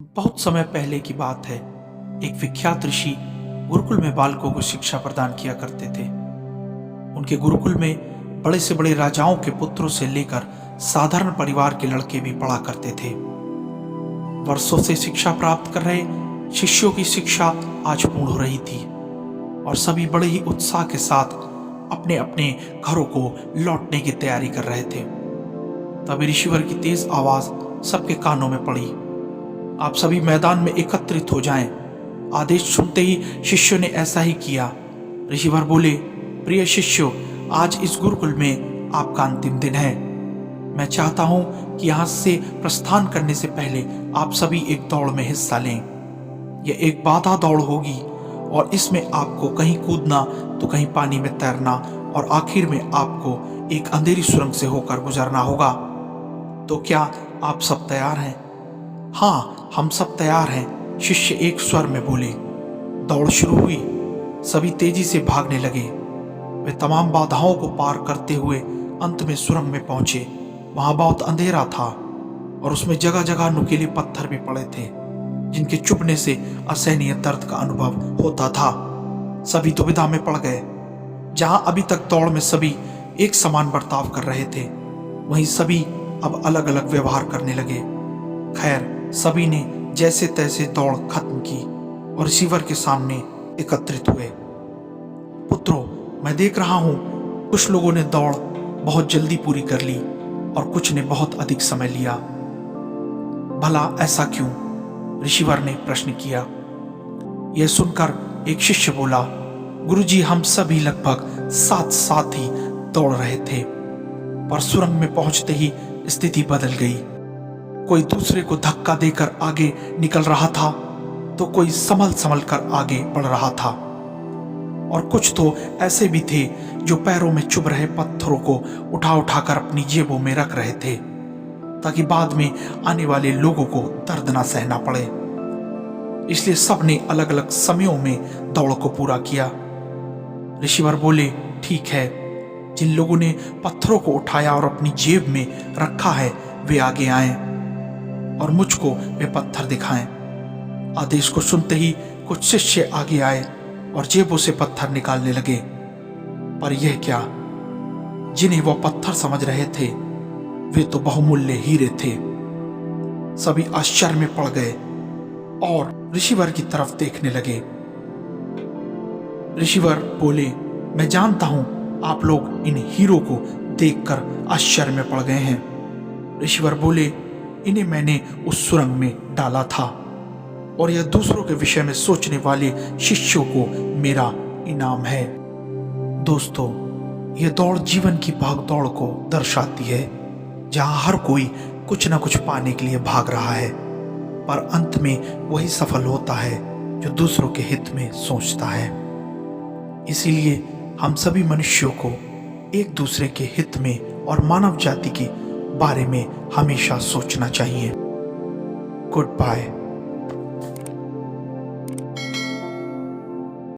बहुत समय पहले की बात है। एक विख्यात ऋषि गुरुकुल में बालकों को शिक्षा प्रदान किया करते थे। उनके गुरुकुल में बड़े से बड़े राजाओं के पुत्रों से लेकर साधारण परिवार के लड़के भी पढ़ा करते थे। वर्षों से शिक्षा प्राप्त कर रहे शिष्यों की शिक्षा आज पूर्ण हो रही थी और सभी बड़े ही उत्साह के साथ अपने अपने घरों को लौटने की तैयारी कर रहे थे। तभी ऋषिवर की तेज आवाज सबके कानों में पड़ी, आप सभी मैदान में एकत्रित हो जाएं। आदेश सुनते ही शिष्यों ने ऐसा ही किया। ऋषिवर बोले, प्रिय शिष्यों, आज इस गुरुकुल में आपका अंतिम दिन है। मैं चाहता हूं कि यहां से प्रस्थान करने से पहले आप सभी एक दौड़ में हिस्सा लें। यह एक बाधा दौड़ होगी और इसमें आपको कहीं कूदना तो कहीं पानी में तैरना और आखिर में आपको एक अंधेरी सुरंग से होकर गुजरना होगा। तो क्या आप सब तैयार हैं? हाँ, हम सब तैयार हैं, शिष्य एक स्वर में बोले। दौड़ शुरू हुई। सभी तेजी से भागने लगे। वे तमाम बाधाओं को पार करते हुए अंत में सुरंग में पहुंचे। वहां बहुत अंधेरा था और उसमें जगह जगह नुकीले पत्थर भी पड़े थे, जिनके चुभने से असहनीय दर्द का अनुभव होता था। सभी दुविधा में पड़ गए। जहां अभी तक दौड़ में सभी एक समान बर्ताव कर रहे थे, वहीं सभी अब अलग अलग व्यवहार करने लगे। खैर, सभी ने जैसे तैसे दौड़ खत्म की और ऋषिवर के सामने एकत्रित हुए। पुत्रों, मैं देख रहा हूं कुछ लोगों ने दौड़ बहुत जल्दी पूरी कर ली और कुछ ने बहुत अधिक समय लिया। भला ऐसा क्यों? ऋषिवर ने प्रश्न किया। यह सुनकर एक शिष्य बोला, गुरुजी, हम सभी लगभग साथ साथ ही दौड़ रहे थे, पर सुरंग में पहुंचते ही स्थिति बदल गई। कोई दूसरे को धक्का देकर आगे निकल रहा था तो कोई संभल संभल कर आगे बढ़ रहा था, और कुछ तो ऐसे भी थे जो पैरों में चुभ रहे पत्थरों को उठा उठाकर अपनी जेबों में रख रहे थे, ताकि बाद में आने वाले लोगों को दर्द ना सहना पड़े। इसलिए सबने अलग अलग समयों में दौड़ को पूरा किया। ऋषिवर बोले, ठीक है, जिन लोगों ने पत्थरों को उठाया और अपनी जेब में रखा है वे आगे आएं और मुझको वे पत्थर दिखाएं। आदेश को सुनते ही कुछ शिष्य आगे आए और जेबों से पत्थर निकालने लगे। पर यह क्या, जिन्हें वह पत्थर समझ रहे थे वे तो बहुमूल्य हीरे थे। सभी आश्चर्य में पड़ गए और ऋषिवर की तरफ देखने लगे। ऋषिवर बोले, मैं जानता हूं आप लोग इन हीरो को देखकर आश्चर्य में पड़ गए हैं। ऋषिवर बोले, इन्हें मैंने उस सुरंग में डाला था और यह दूसरों के विषय में सोचने वाले शिष्यों को मेरा इनाम है। दोस्तों, यह दौड़ जीवन की भाग दौड़ को दर्शाती है, जहां हर कोई कुछ न कुछ पाने के लिए भाग रहा है, पर अंत में वही सफल होता है जो दूसरों के हित में सोचता है। इसीलिए हम सभी मनुष्यों को एक दूसरे के हित में और मानव जाति के बारे में हमेशा सोचना चाहिए। Good bye.